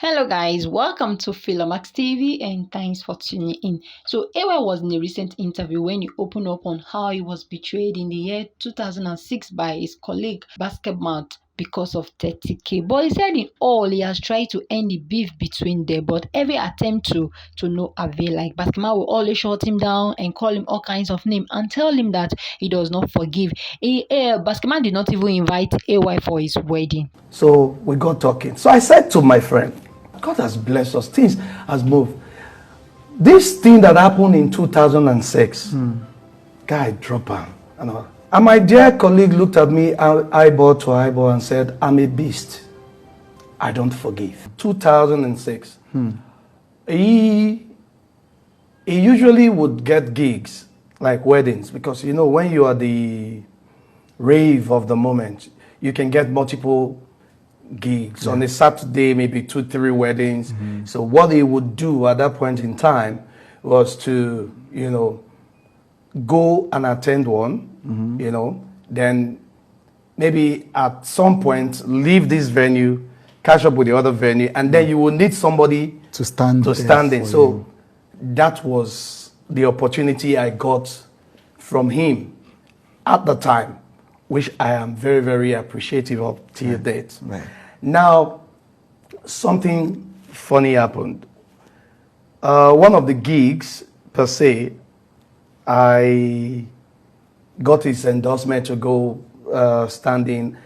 Hello guys, welcome to Philomax TV and thanks for tuning in. So AY was in a recent interview when he opened up on how he was betrayed in the year 2006 by his colleague BasketMouth because of 30k. But he said in all he has tried to end the beef between them, but every attempt to no avail. Like BasketMouth will always shut him down and call him all kinds of names and tell him that he does not forgive. BasketMouth did not even invite AY for his wedding. So we got talking. So I said to my friend, God has blessed us. Things has moved. This thing that happened in 2006, guy dropped him. And my dear colleague looked at me eyeball to eyeball and said, I'm a beast. I don't forgive. 2006. He usually would get gigs, like weddings, because you know when you are the rave of the moment, you can get multiple gigs. On a Saturday, maybe 2-3 weddings. So what he would do at that point in time was to, go and attend one, then maybe at some point leave this venue, catch up with the other venue, and then you will need somebody to stand in. So that was the opportunity I got from him at the time, which I am very, very appreciative of till date. Right. Now, something funny happened. One of the gigs, per se, I got his endorsement to go stand in.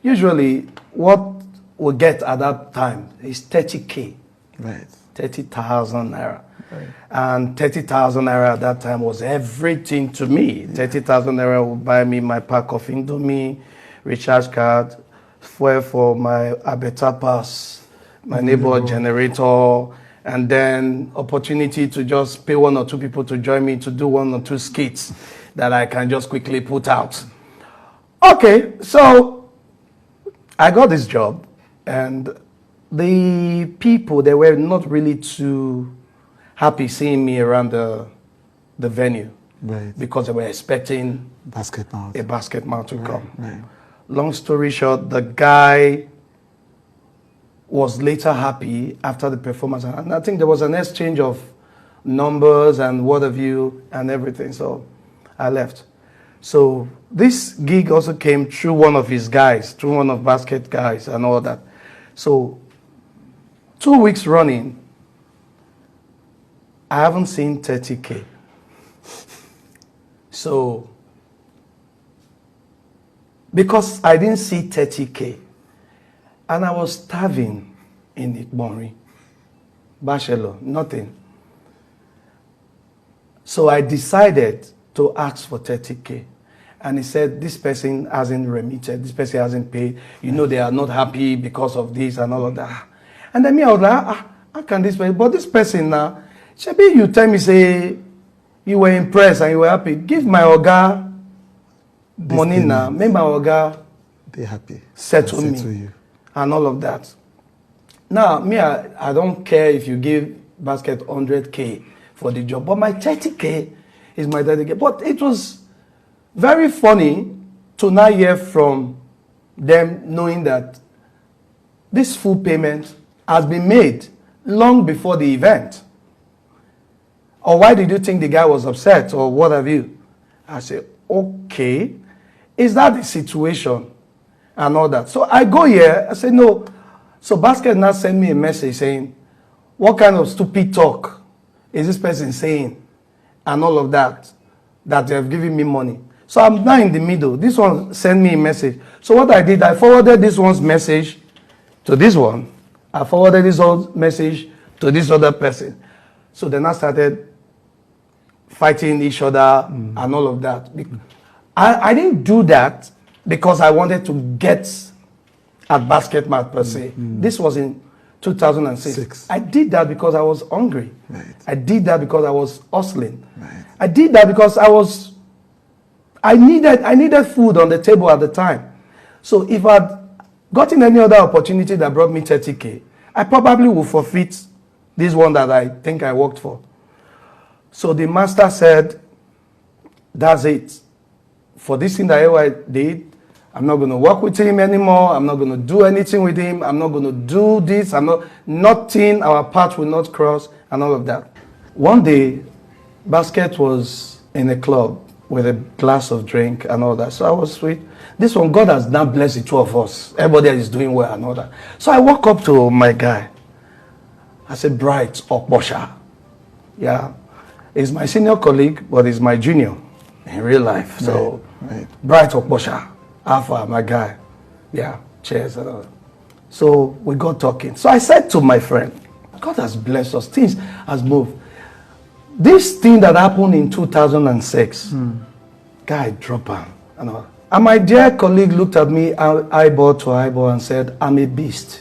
Usually, what we get at that time is 30k. Right. 30,000 naira. Right. And 30,000 naira at that time was everything to me. 30,000 naira would buy me my pack of Indomie, recharge card, fuel for my Abeta pass, my neighbor generator, and then opportunity to just pay 1 or 2 people to join me to do 1 or 2 skits that I can just quickly put out. Okay, so I got this job, and the people, they were not really too happy seeing me around the venue, Right. because they were expecting BasketMouth. a BasketMouth to come. Right. Long story short, the guy was later happy after the performance, and I think there was an exchange of numbers and what have you and everything. So I left. So this gig also came through one of his guys, through one of Basket guys and all that. So 2 weeks running, I haven't seen 30k. So because I didn't see 30k, and I was starving in Igbonri, Bachelor, nothing. So I decided to ask for 30k. And he said, this person hasn't remitted, this person hasn't paid. You know, they are not happy because of this and all of that. And then me, I was like, how can this person? But this person now, Shebi, you tell me, say, you were impressed and you were happy. Give my Oga money now. Make my Oga Be happy. settle me. You. And all of that. Now, me, I don't care if you give Basket 100k for the job, but my 30k is my 30k. But it was very funny to now hear from them knowing that this full payment has been made long before the event. Or why did you think the guy was upset or what have you? I said, okay, is that the situation? And all that. So I go here, I say, no. So Basket now sent me a message saying, what kind of stupid talk is this person saying? And all of that they have given me money. So I'm now in the middle. This one sent me a message. So what I did, I forwarded this one's message to this one. I forwarded this one's message to this other person. So then I started fighting each other and all of that. I didn't do that because I wanted to get at BasketMouth per se. This was in 2006. I did that because I was hungry. Right. I did that because I was hustling. Right. I did that because I needed food on the table at the time. So if I'd gotten any other opportunity that brought me 30k, I probably would forfeit this one that I think I worked for. So the master said, that's it. For this thing that I did, I'm not going to work with him anymore. I'm not going to do anything with him. I'm not going to do this. Nothing. Our path will not cross and all of that. One day, Basket was in a club with a glass of drink and all that. So I was sweet. This one, God has now blessed the two of us. Everybody is doing well and all that. So I walk up to my guy. I said, Bright Okbosha. Yeah. He's my senior colleague, but he's my junior in real life. So, Right. Bright Okbosha. Alpha, my guy. Yeah. Cheers and all that. So we got talking. So I said to my friend, God has blessed us. Things has moved. This thing that happened in 2006, guy dropped him. And my dear colleague looked at me eyeball to eyeball and said, I'm a beast.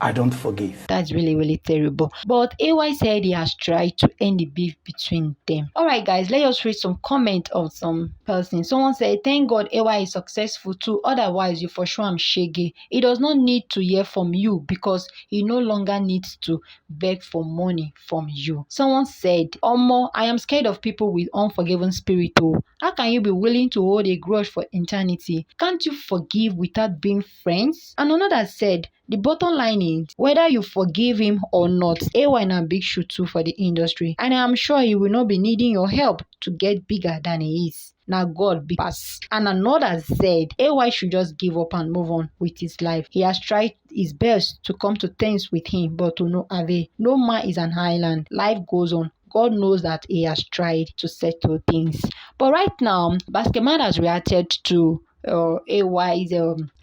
I don't forgive. That's really, really terrible. But AY said he has tried to end the beef between them. Alright guys, let us read some comment of some person. Someone said, thank God AY is successful too. Otherwise, you for sure am Gbege. He does not need to hear from you because he no longer needs to beg for money from you. Someone said, Omo, I am scared of people with unforgiving spirit. Oh, how can you be willing to hold a grudge for eternity? Can't you forgive without being friends? And another said, the bottom line is, whether you forgive him or not, AY na big shoe too for the industry, and I am sure he will not be needing your help to get bigger than he is. Now God be pass. And another said, AY should just give up and move on with his life. He has tried his best to come to terms with him, but to no avail. No man is an island. Life goes on. God knows that he has tried to settle things. But right now, BasketMouth has reacted to AY's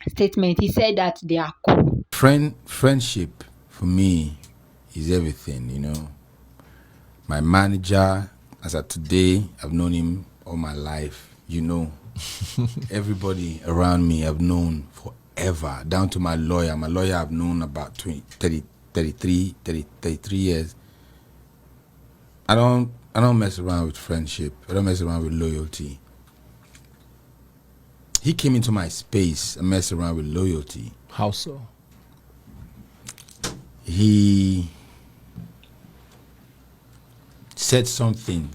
statement. He said that they are cool. Friendship for me is everything, you know. My manager, as of today, I've known him all my life, you know. Everybody around me I've known forever, down to my lawyer. My lawyer I've known about 33 years. I don't mess around with friendship. I don't mess around with loyalty. He came into my space and messed around with loyalty. How so? He said something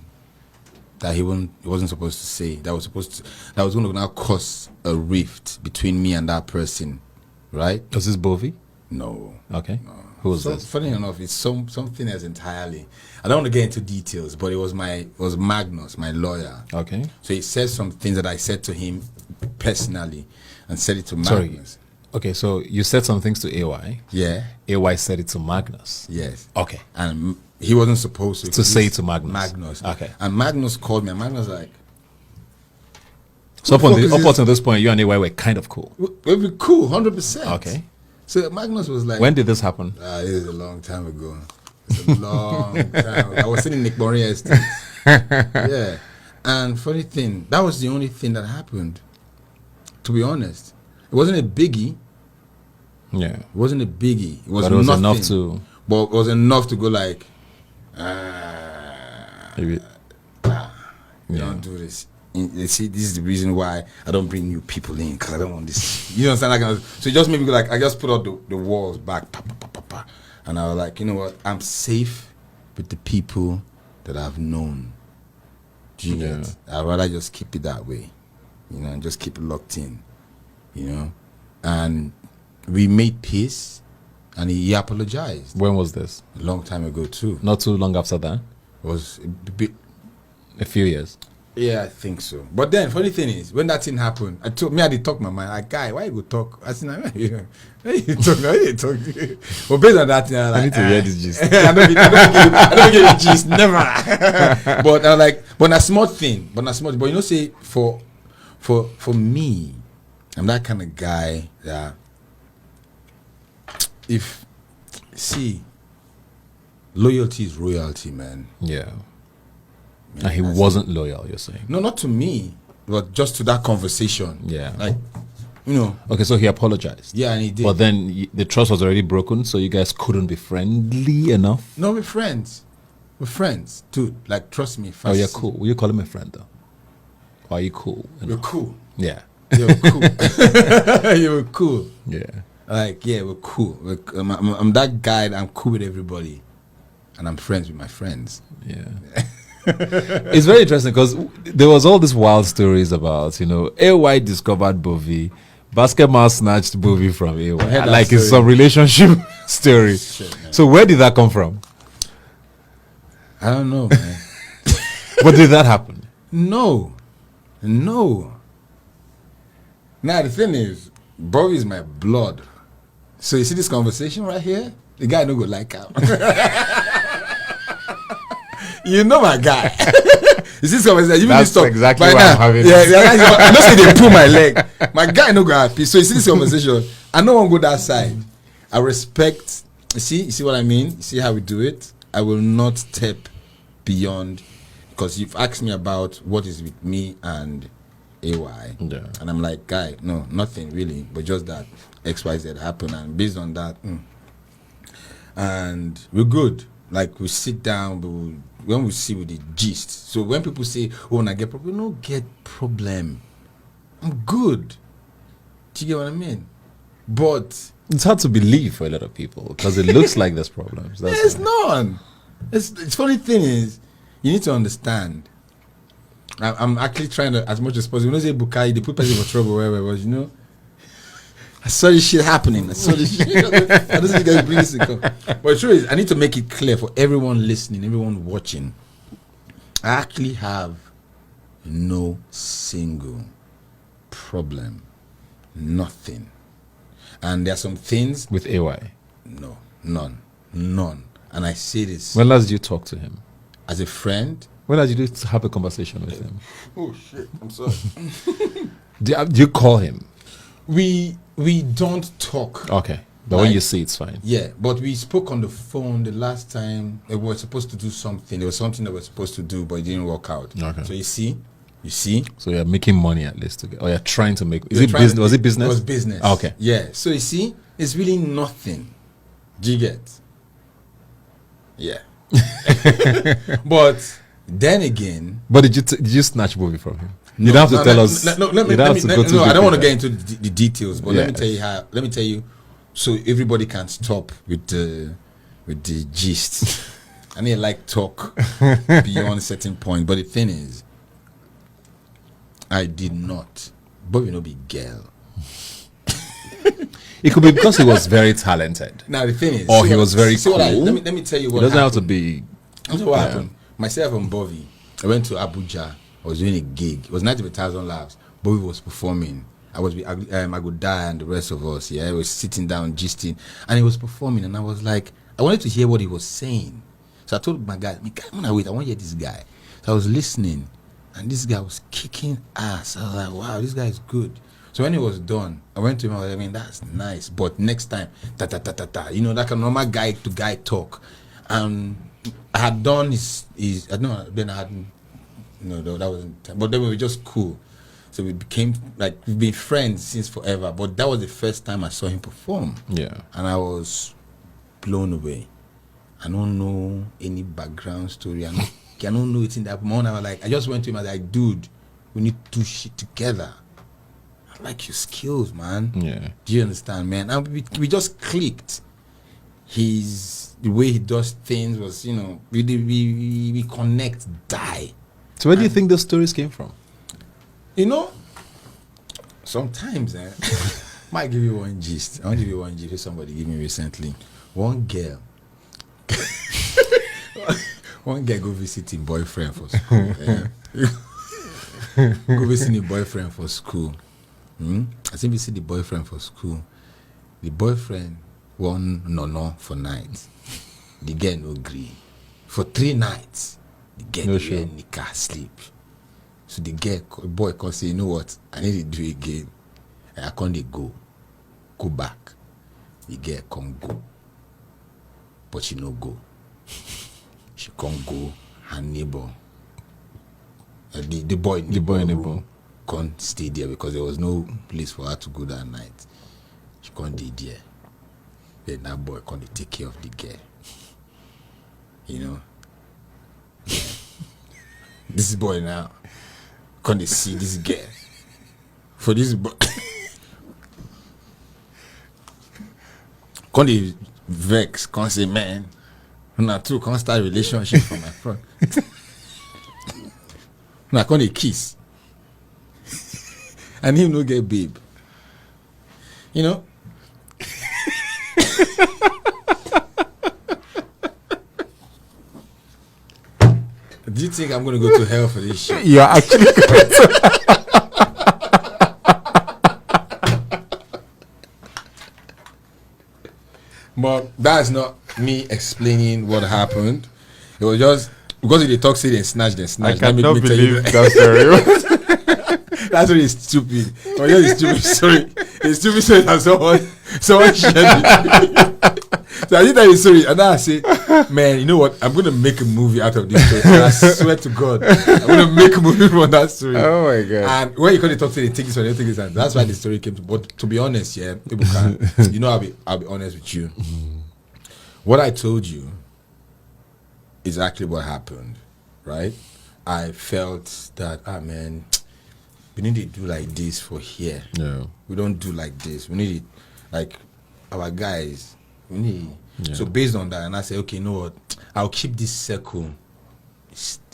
that he wasn't supposed to say. That was going to now cause a rift between me and that person, right? Was this Bovi? No. Okay. No. Who was this? Funny enough, it's something else entirely. I don't want to get into details, but it was Magnus, my lawyer. Okay. So he said some things that I said to him personally, and said it to Magnus. Sorry. Okay, so you said some things to AY. Yeah. AY said it to Magnus. Yes. Okay. And he wasn't supposed to say it to Magnus. Magnus. Okay. And Magnus called me, and Magnus was like, so up until this point, you and AY were kind of cool. We'll be cool, 100%. Okay. So Magnus was like, when did this happen? It was a long time ago. It's a long time ago. I was sitting in Nick Murray Estate. Yeah. And funny thing, that was the only thing that happened. To be honest, it wasn't a biggie. Yeah. It wasn't a biggie. It was, but it was nothing, enough to. But it was enough to go like, Maybe. You don't do this. You see, this is the reason why I don't bring new people in, because I don't want this. You understand? Like, so it just made me go like, I just put out the walls back, and I was like, you know what? I'm safe with the people that I've known. Do you get? I'd rather just keep it that way, you know, and just keep it locked in, you know. And we made peace, and he apologized. When was this? A long time ago too. Not too long after that. It was a few years. Yeah, I think so. But then, funny thing is, when that thing happened, I did talk my mind. Like, guy, why you go talk? I said, why you talk? Well, based on that thing, I need to hear this gist. I don't get the gist, never. But I like, but a small thing, but you know, say for me, I'm that kind of guy that loyalty is royalty, man. Yeah. And he wasn't loyal, you're saying? No, not to me, but just to that conversation. Yeah. Like, you know. Okay, so he apologized. Yeah, and he did. But then the trust was already broken, so you guys couldn't be friendly enough? No, we're friends. We're friends. Dude, like, trust me. Oh, you're cool. Will you call him a friend, though? Or are you cool? We're cool. Yeah. You're cool. You're cool. Yeah. Like, yeah, we're cool. I'm that guy that I'm cool with everybody. And I'm friends with my friends. Yeah. It's very interesting because there was all these wild stories about, AY discovered Bovi, BasketMouth snatched Bovi from AY. heard that Like it's story. some relationship story. Shit, man. So where did that come from? I don't know, man. But did that happen? No. Now the thing is, Bobby is my blood. So you see this conversation right here? The guy no go like out. You know my guy. You see this conversation? You That's stop exactly by why now. I'm having Yeah, this. I don't say they pull my leg. My guy no go happy. So you see this conversation? I don't want to go that side. I respect. You see what I mean? You see how we do it? I will not step beyond, because you've asked me about what is with me and AY, Yeah. and I'm like, guy, no, nothing really, but just that XYZ happened, and based on that, and we're good. Like we sit down, when we see with the gist. So when people say, "Oh, when I get problem," no get problem. I'm good. Do you get what I mean? But It's hard to believe for a lot of people because it looks like there's problems. That's there's why. none. It's funny thing is, you need to understand. I'm actually trying to, as much as possible. You know, say Bukai, they put people for trouble wherever, but I saw this shit happening. I saw this shit. I don't think you guys bring this to come. But the truth is, I need to make it clear for everyone listening, everyone watching. I actually have no single problem. Nothing. And there are some things. With AY. No, none. And I say this When last did you talk to him? as a friend. When last did you have a conversation with him? Oh shit! I'm sorry. Do you call him? we don't talk. Okay. But when Like- you see, it's fine. Yeah, but we spoke on the phone the last time. We were supposed to do something. There was something that we were supposed to do, but it didn't work out. Okay. So you see. So you're making money at least together. Or you're trying to make. Is We're it trying business? to- Was it business? It was business. Okay. Yeah. So you see, it's really nothing. Do you get? Yeah. But then again, But did you snatch movie from him? You don't have to tell us. No, you don't have to go too I deep don't want to in get into the details, but let me Yes. tell you how. Let me tell you, so everybody can stop with the gist. I need like talk beyond a certain point. But the thing is, I did not. Bobby no be girl. that. It could be because he was very talented. Now the thing is, Or see he what- was very see what I- cool. let me tell you It what doesn't have to happened. be. That's what Yeah. happened. Myself and Bobby, I went to Abuja. I was doing a gig. It was 90,000 laughs. Bobby was performing. I was with Agudai and the rest of us. Yeah, I was sitting down, gisting, and he was performing. And I was like, I wanted to hear what he was saying. So I told my guy, I'm gonna wait. I want to hear this guy. So I was listening, and this guy was kicking ass. I was like, wow, this guy is good. So when it was done, I went to him. I was like, I mean, that's nice, but next time, ta ta ta ta ta. You know, like a normal guy to guy talk. I had done his. I don't know. Then I hadn't. No, that wasn't. But then we were just cool. So we became like we've been friends since forever. But that was the first time I saw him perform. Yeah. And I was blown away. I don't know any background story. I don't know it in that moment. I was like, I just went to him. I was like, dude, we need to do shit together. I like your skills, man. Yeah. Do you understand, man? And we just clicked. The way he does things was, we connect, die. So where do you think those stories came from? You know, sometimes, might give you one gist. I want to give you one gist somebody gave me recently. One girl go visit his boyfriend for school. Go visit his boyfriend for school. I think visit the boyfriend for school. The boyfriend won no for night. The girl no agree. For 3 nights, the girl No no sure. nika sleep. So the boy can say, you know what? I need to do it again. And I can't go back. The girl can't go. But she no go. She can't go. Her neighbor, the boy neighbor. can't stay there because there was no place for her to go that night. She can't stay there. Then that boy can't take care of the girl. You know? Yeah. This boy now can't see this girl. For this boy can't vex, can't say, man, not too, can't start a relationship for my friend. No, I call it kiss. And him no get babe. You know? Do you think I'm going to go to hell for this shit? You're actually But that's not me explaining what happened. It was just because they talk, say they snatch. I Let me cannot tell you believe that story. That's really stupid. It was just a stupid story. A stupid story that someone shared it. So I did that story, and then I said, man, you know what? I'm going to make a movie out of this story. And I swear to God, I'm going to make a movie from that story. Oh my God. And when you call it talk, say they take this one, they take this one. That's why the story came to. But to be honest, yeah, people can. You know, I'll be honest with you. What I told you is actually what happened, right? I felt that, man, we need to do like this for here. Yeah. We don't do like this. We need it, like our guys. We need. Yeah. So based on that, and I say, okay, you know what? I'll keep this circle.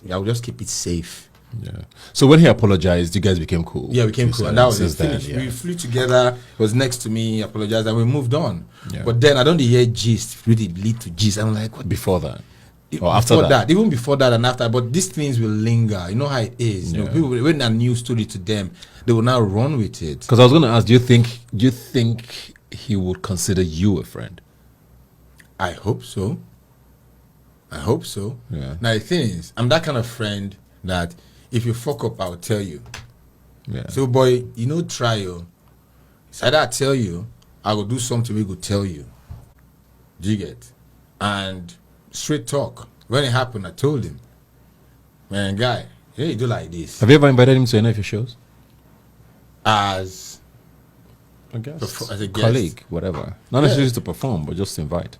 I'll just keep it safe. Yeah. So when he apologized, you guys became cool. Yeah, we became You cool, said and that was since it. then, Finished. yeah. We flew together. He was next to me. Apologized, and we moved on. Yeah. But then I don't hear gist really lead to gist. I'm like, what? Before that, or after Before that? even before that and after. But these things will linger. You know how it is. You know, Yeah. people, when a new story to them, they will now run with it. Because I was going to ask, do you think he would consider you a friend? I hope so. I hope so. Yeah. Now the thing is, I'm that kind of friend that if you fuck up, I'll tell you. Yeah. So boy, you know, try you. It's either I tell you, I will do something we could tell you. Do you get? And straight talk. When it happened, I told him, man, guy, you do like this. Have you ever invited him to any of your shows? As I guess. as a guest. Colleague, whatever. Not necessarily to perform, but just to invite.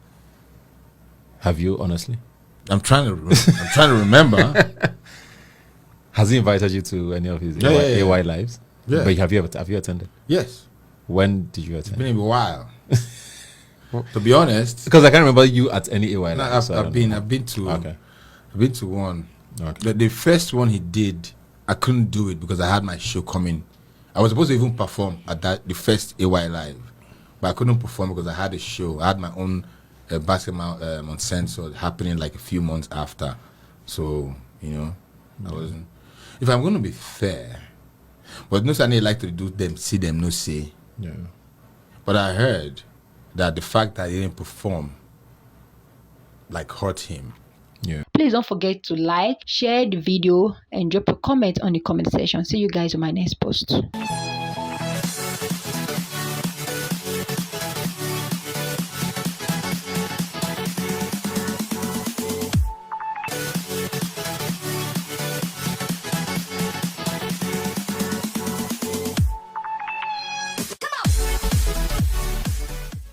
Have you, honestly? I'm trying to remember. Has he invited you to any of his Yeah, AY, yeah, yeah. AY lives? Yeah. But have you attended? Yes. When did you It's attend? been a while. To be honest, Because I can't remember you at any AY no, lives. so I don't know. I've been to Okay. I've been to one. Okay. But the first one he did, I couldn't do it because I had my show coming. I was supposed to even perform at the first AY live, but I couldn't perform because I had a show. I had my own BasketMouth on Sensor happening like a few months after. So you know, I wasn't. If I'm going to be fair, but no, I like to do them, see them, no say. Yeah. But I heard that the fact that he didn't perform like hurt him. Yeah. Please don't forget to like, share the video, and drop a comment on the comment section. See you guys on my next post.